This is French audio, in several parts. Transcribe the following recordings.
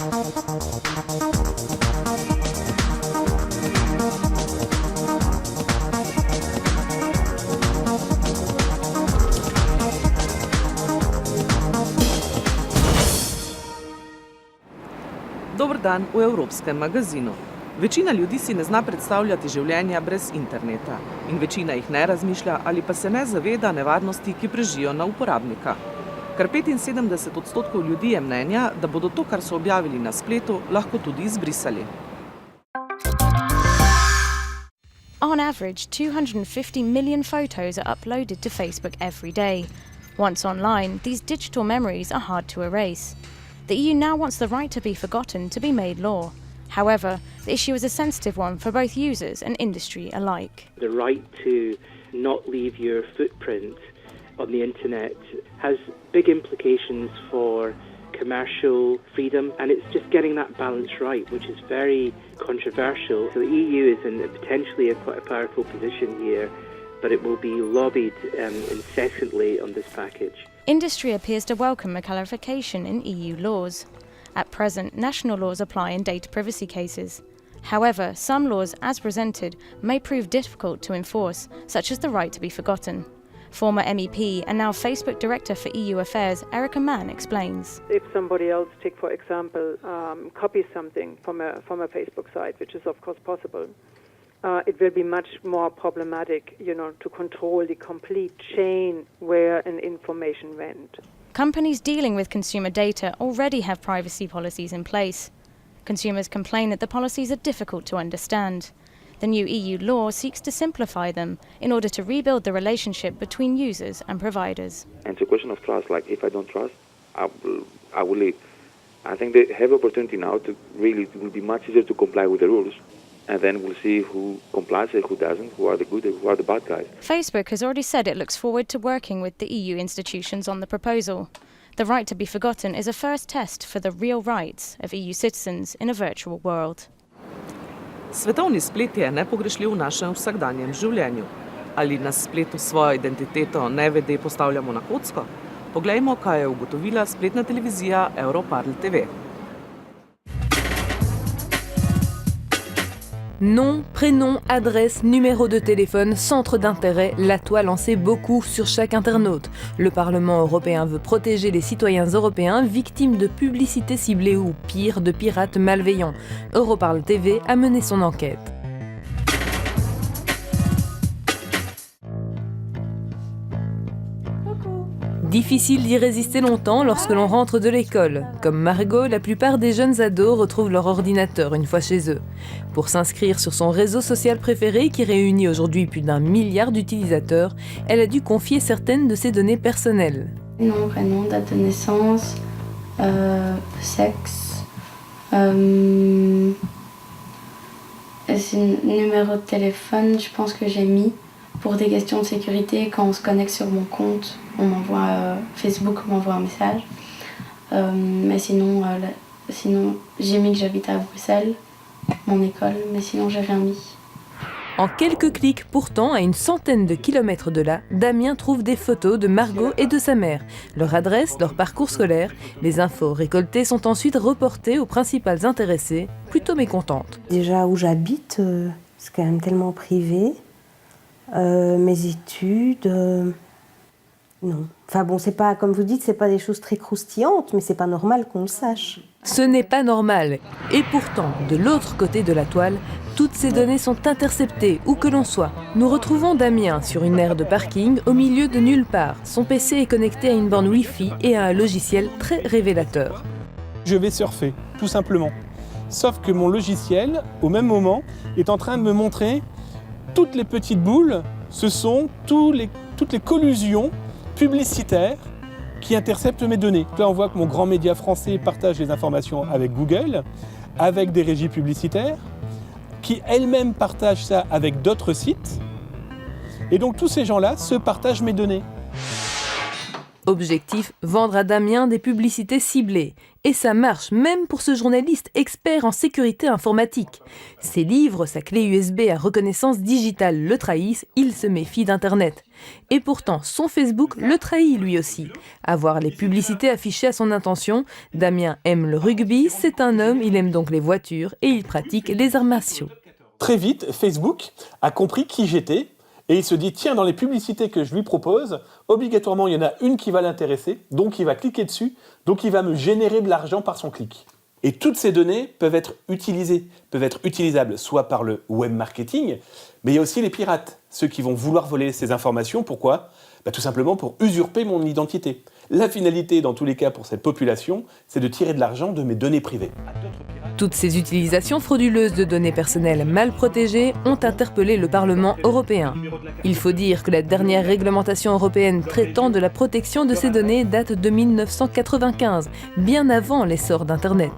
Dober dan v Evropskem magazinu. Večina ljudi si ne zna predstavljati življenja brez interneta in večina jih ne razmišlja ali pa se ne zaveda nevarnosti, ki prežijo na uporabnika. Kar 75% ljudi je mnenja, da bodo to, kar so objavili na spletu, lahko tudi izbrisali. On average, 250 million photos are uploaded to Facebook every day. Once online, these digital memories are hard to erase. The EU now wants the right to be forgotten to be made law. However, the issue is a sensitive one for both users and industry alike. The right to not leave your footprint on the internet has big implications for commercial freedom, and it's just getting that balance right, which is very controversial. So the EU is in potentially quite a powerful position here, but it will be lobbied incessantly on this package. Industry appears to welcome a clarification in EU laws. At present, national laws apply in data privacy cases. However, some laws, as presented, may prove difficult to enforce, such as the right to be forgotten. Former MEP and now Facebook Director for EU Affairs, Erica Mann, explains. If somebody else, take for example, copies something from a Facebook site, which is of course possible, it will be much more problematic, to control the complete chain where an information went. Companies dealing with consumer data already have privacy policies in place. Consumers complain that the policies are difficult to understand. The new EU law seeks to simplify them in order to rebuild the relationship between users and providers. And it's a question of trust. Like, if I don't trust, I will leave. I think they have opportunity now to really, it will be much easier to comply with the rules. And then we'll see who complies and who doesn't, who are the good and who are the bad guys. Facebook has already said it looks forward to working with the EU institutions on the proposal. The right to be forgotten is a first test for the real rights of EU citizens in a virtual world. Svetovni splet je nepogrešljiv v našem vsakdanjem življenju. Ali na spletu svojo identiteto nevede postavljamo na kocko? Poglejmo, kaj je ugotovila spletna televizija Europarl TV. Nom, prénom, adresse, numéro de téléphone, centre d'intérêt, la toile en sait beaucoup sur chaque internaute. Le Parlement européen veut protéger les citoyens européens victimes de publicités ciblées ou, pire, de pirates malveillants. Europarl TV a mené son enquête. Difficile d'y résister longtemps lorsque l'on rentre de l'école. Comme Margot, la plupart des jeunes ados retrouvent leur ordinateur une fois chez eux. Pour s'inscrire sur son réseau social préféré qui réunit aujourd'hui plus d'1 milliard d'utilisateurs, elle a dû confier certaines de ses données personnelles. Nom, prénom, date de naissance, sexe, numéro de téléphone, je pense que j'ai mis. Pour des questions de sécurité, quand on se connecte sur mon compte, on m'envoie Facebook m'envoie un message. Mais sinon, j'ai mis que j'habite à Bruxelles, mon école, mais sinon j'ai rien mis. En quelques clics, pourtant, à une centaine de kilomètres de là, Damien trouve des photos de Margot et de sa mère. Leur adresse, leur parcours scolaire. Les infos récoltées sont ensuite reportées aux principales intéressées, plutôt mécontentes. Déjà où j'habite, c'est quand même tellement privé. Mes études, non. Enfin bon, c'est pas, comme vous dites, c'est pas des choses très croustillantes, mais c'est pas normal qu'on le sache. Ce n'est pas normal. Et pourtant, de l'autre côté de la toile, toutes ces données sont interceptées, où que l'on soit. Nous retrouvons Damien sur une aire de parking, au milieu de nulle part. Son PC est connecté à une borne Wi-Fi et à un logiciel très révélateur. Je vais surfer, tout simplement. Sauf que mon logiciel, au même moment, est en train de me montrer toutes les petites boules, ce sont toutes les collusions publicitaires qui interceptent mes données. Là, on voit que mon grand média français partage les informations avec Google, avec des régies publicitaires, qui elles-mêmes partagent ça avec d'autres sites. Et donc tous ces gens-là se partagent mes données. Objectif, vendre à Damien des publicités ciblées. Et ça marche, même pour ce journaliste expert en sécurité informatique. Ses livres, sa clé USB à reconnaissance digitale le trahissent, il se méfie d'Internet. Et pourtant, son Facebook le trahit lui aussi. À voir les publicités affichées à son intention, Damien aime le rugby, c'est un homme, il aime donc les voitures et il pratique les arts martiaux. Très vite, Facebook a compris qui j'étais et il se dit, tiens, dans les publicités que je lui propose, obligatoirement, il y en a une qui va l'intéresser, donc il va cliquer dessus, donc il va me générer de l'argent par son clic. Et toutes ces données peuvent être utilisées, peuvent être utilisables soit par le web marketing, mais il y a aussi les pirates, ceux qui vont vouloir voler ces informations. Pourquoi ? Tout simplement pour usurper mon identité. La finalité, dans tous les cas, pour cette population, c'est de tirer de l'argent de mes données privées. Toutes ces utilisations frauduleuses de données personnelles mal protégées ont interpellé le Parlement européen. Il faut dire que la dernière réglementation européenne traitant de la protection de ces données date de 1995, bien avant l'essor d'Internet.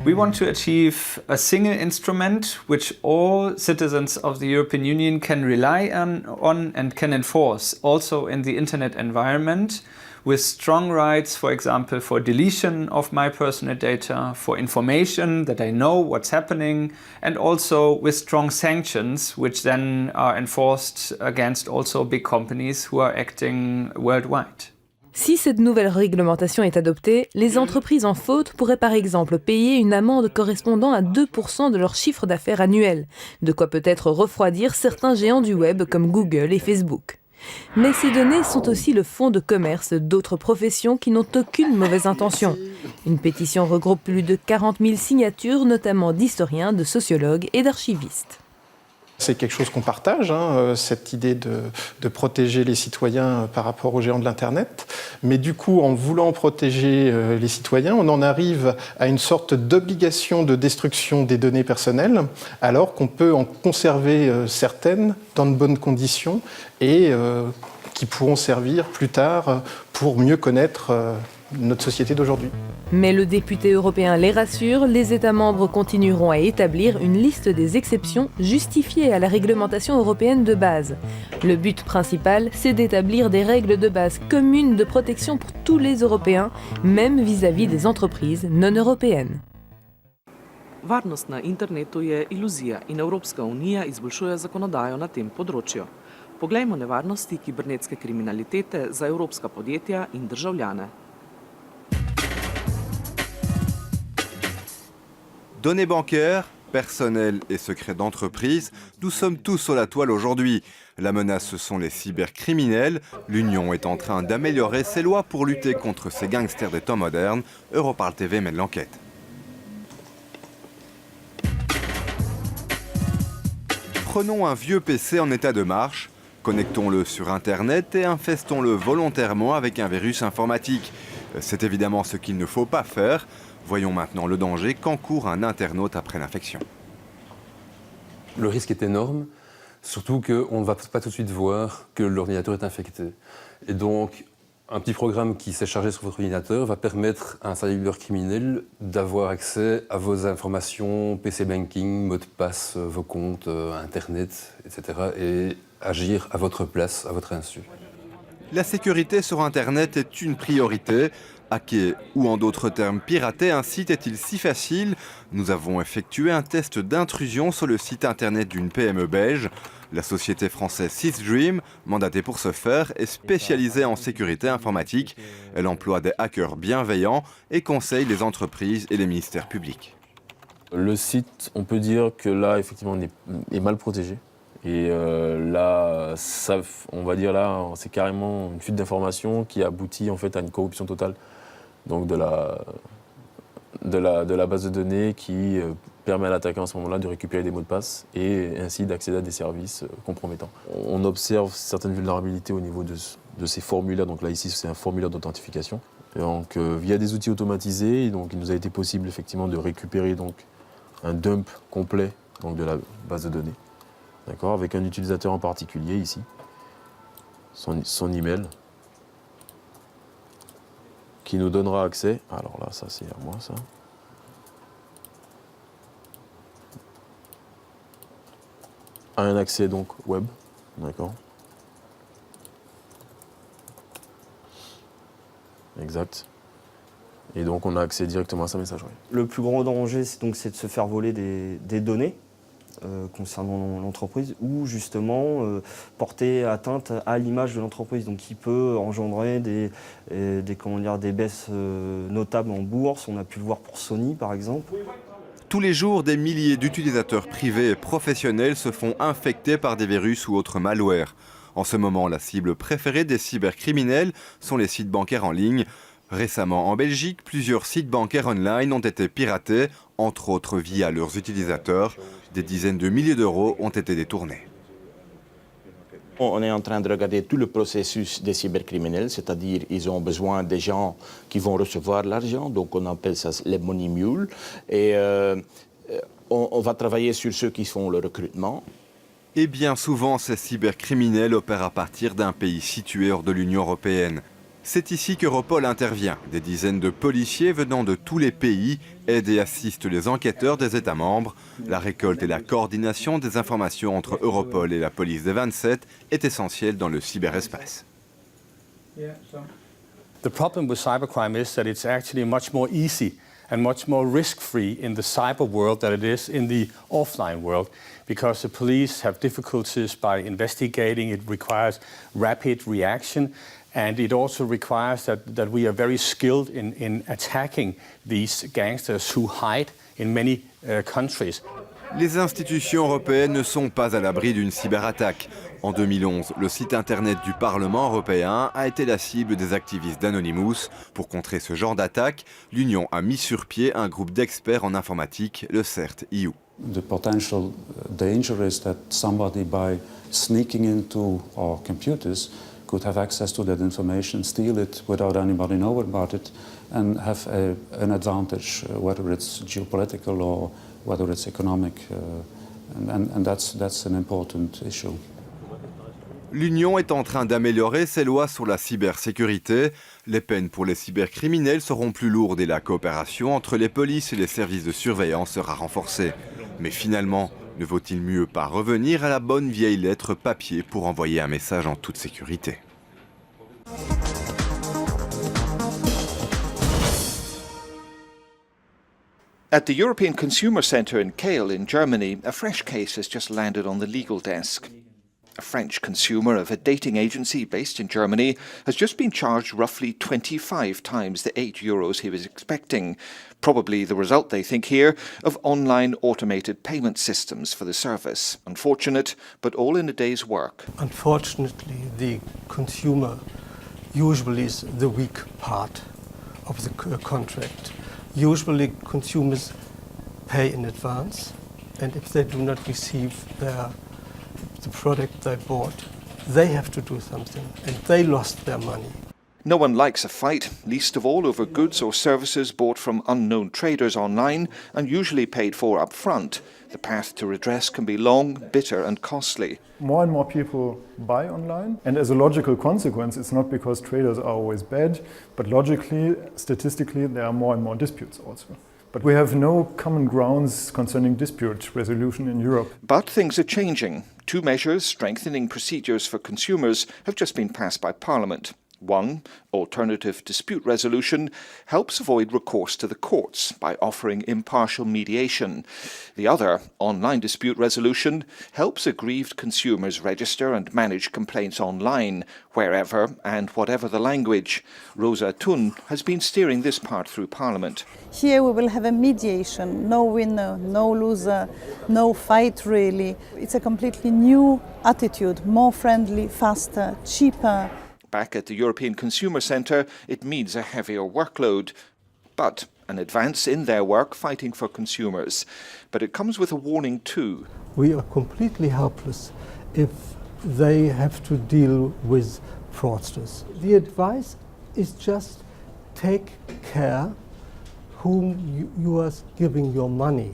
We want to achieve a single instrument which all citizens of the European Union can rely on and can enforce, also in the internet environment, with strong rights, for example, for deletion of my personal data, for information that I know what's happening, and also with strong sanctions, which then are enforced against also big companies who are acting worldwide. Si cette nouvelle réglementation est adoptée, les entreprises en faute pourraient par exemple payer une amende correspondant à 2% de leur chiffre d'affaires annuel, de quoi peut-être refroidir certains géants du web comme Google et Facebook. Mais ces données sont aussi le fonds de commerce d'autres professions qui n'ont aucune mauvaise intention. Une pétition regroupe plus de 40 000 signatures, notamment d'historiens, de sociologues et d'archivistes. C'est quelque chose qu'on partage, cette idée de protéger les citoyens par rapport aux géants de l'Internet. Mais du coup, en voulant protéger les citoyens, on en arrive à une sorte d'obligation de destruction des données personnelles, alors qu'on peut en conserver certaines dans de bonnes conditions et qui pourront servir plus tard pour mieux connaître notre société d'aujourd'hui. Mais le député européen les rassure, les États membres continueront à établir une liste des exceptions justifiées à la réglementation européenne de base. Le but principal, c'est d'établir des règles de base communes de protection pour tous les Européens, même vis-à-vis des entreprises non européennes. Varnost na internetu je iluzija in Evropska unija izboljšuje zakonodajo na tem področju. Poglejmo nevarnosti kibernetske kriminalitete za evropska podjetja in državljane. Données bancaires, personnelles et secrets d'entreprise, nous sommes tous sur la toile aujourd'hui. La menace, ce sont les cybercriminels. L'Union est en train d'améliorer ses lois pour lutter contre ces gangsters des temps modernes. Europarl TV mène l'enquête. Prenons un vieux PC en état de marche, connectons-le sur Internet et infestons-le volontairement avec un virus informatique. C'est évidemment ce qu'il ne faut pas faire. Voyons maintenant le danger qu'encourt un internaute après l'infection. Le risque est énorme, surtout qu'on ne va pas tout de suite voir que l'ordinateur est infecté. Et donc, un petit programme qui s'est chargé sur votre ordinateur va permettre à un cybercriminel d'avoir accès à vos informations, PC banking, mot de passe, vos comptes, Internet, etc. et agir à votre place, à votre insu. La sécurité sur Internet est une priorité. Hacker ou en d'autres termes pirater un site est-il si facile? Nous avons effectué un test d'intrusion sur le site internet d'une PME belge. La société française SysDream, mandatée pour ce faire, est spécialisée en sécurité informatique. Elle emploie des hackers bienveillants et conseille les entreprises et les ministères publics. Le site, on peut dire que là, effectivement, est mal protégé. Et là, on va dire là, c'est carrément une fuite d'informations qui aboutit en fait à une corruption totale. Donc de la base de données qui permet à l'attaquant à ce moment-là de récupérer des mots de passe et ainsi d'accéder à des services compromettants. On observe certaines vulnérabilités au niveau de ces formulaires. Donc là, ici, c'est un formulaire d'authentification. Donc via des outils automatisés, donc, il nous a été possible effectivement de récupérer donc, un dump complet donc, de la base de données. D'accord, avec un utilisateur en particulier ici, son email, qui nous donnera accès, alors là ça c'est à moi ça, à un accès donc web, d'accord. Exact. Et donc on a accès directement à sa messagerie. Le plus grand danger, c'est de se faire voler des données concernant l'entreprise ou justement porter atteinte à l'image de l'entreprise, donc qui peut engendrer des baisses notables en bourse. On a pu le voir pour Sony par exemple. Tous les jours, des milliers d'utilisateurs privés et professionnels se font infecter par des virus ou autres malwares. En ce moment, la cible préférée des cybercriminels sont les sites bancaires en ligne. Récemment, en Belgique, plusieurs sites bancaires online ont été piratés, entre autres via leurs utilisateurs. Des dizaines de milliers d'euros ont été détournés. On est en train de regarder tout le processus des cybercriminels, c'est-à-dire ils ont besoin des gens qui vont recevoir l'argent, donc on appelle ça les money mules. Et on va travailler sur ceux qui font le recrutement. Et bien souvent, ces cybercriminels opèrent à partir d'un pays situé hors de l'Union européenne. C'est ici qu'Europol intervient. Des dizaines de policiers venant de tous les pays aident et assistent les enquêteurs des États membres. La récolte et la coordination des informations entre Europol et la police des 27 est essentielle dans le cyberespace. The problem with cybercrime is that it's actually much more easy and much more risk-free in the cyber world than it is in the offline world, because the police have difficulties by investigating. It requires rapid reaction. And it also requires that we are very skilled in attacking these gangsters who hide in many countries. Les institutions européennes ne sont pas à l'abri d'une cyberattaque. En 2011, le site internet du Parlement européen a été la cible des activistes d'Anonymous. Pour contrer ce genre d'attaque, l'Union a mis sur pied un groupe d'experts en informatique, le CERT-EU. The potential danger is that somebody, by sneaking into our computers, could have access to that information, steal it without anybody knowing about it, and have an advantage, whether it's geopolitical or whether it's economic, and that's an important issue. L'Union est en train d'améliorer ses lois sur la cybersécurité. Les peines pour les cybercriminels seront plus lourdes et la coopération entre les polices et les services de surveillance sera renforcée. Mais finalement, ne vaut-il mieux pas revenir à la bonne vieille lettre papier pour envoyer un message en toute sécurité? At the European Consumer Centre in Kehl in Germany, a fresh case has just landed on the legal desk. A French consumer of a dating agency based in Germany has just been charged roughly 25 times the €8 he was expecting. Probably the result, they think here, of online automated payment systems for the service. Unfortunate, but all in a day's work. Unfortunately, the consumer usually is the weak part of the contract. Usually consumers pay in advance, and if they do not receive the product they bought, they have to do something, and they lost their money. No one likes a fight, least of all over goods or services bought from unknown traders online and usually paid for up front. The path to redress can be long, bitter and costly. More and more people buy online, and as a logical consequence, it's not because traders are always bad, but logically, statistically, there are more and more disputes also. But we have no common grounds concerning dispute resolution in Europe. But things are changing. Two measures strengthening procedures for consumers have just been passed by Parliament. One, alternative dispute resolution, helps avoid recourse to the courts by offering impartial mediation. The other, online dispute resolution, helps aggrieved consumers register and manage complaints online, wherever and whatever the language. Rosa Thun has been steering this part through Parliament. Here we will have a mediation, no winner, no loser, no fight really. It's a completely new attitude, more friendly, faster, cheaper. Back at the European Consumer Centre, it means a heavier workload, but an advance in their work fighting for consumers. But it comes with a warning too. We are completely helpless if they have to deal with fraudsters. The advice is just take care whom you are giving your money.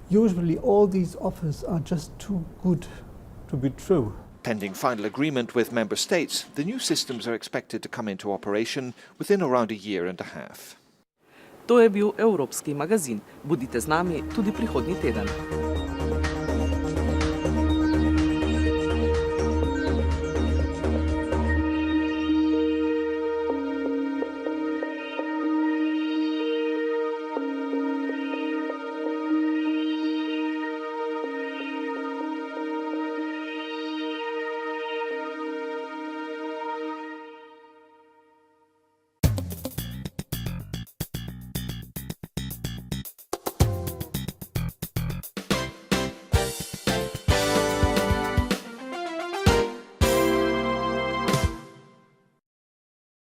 Usually all these offers are just too good to be true. Pending final agreement with member states, the new systems are expected to come into operation within around a year and a half. To je bil Evropski magazin. Budite z nami tudi prihodnji teden.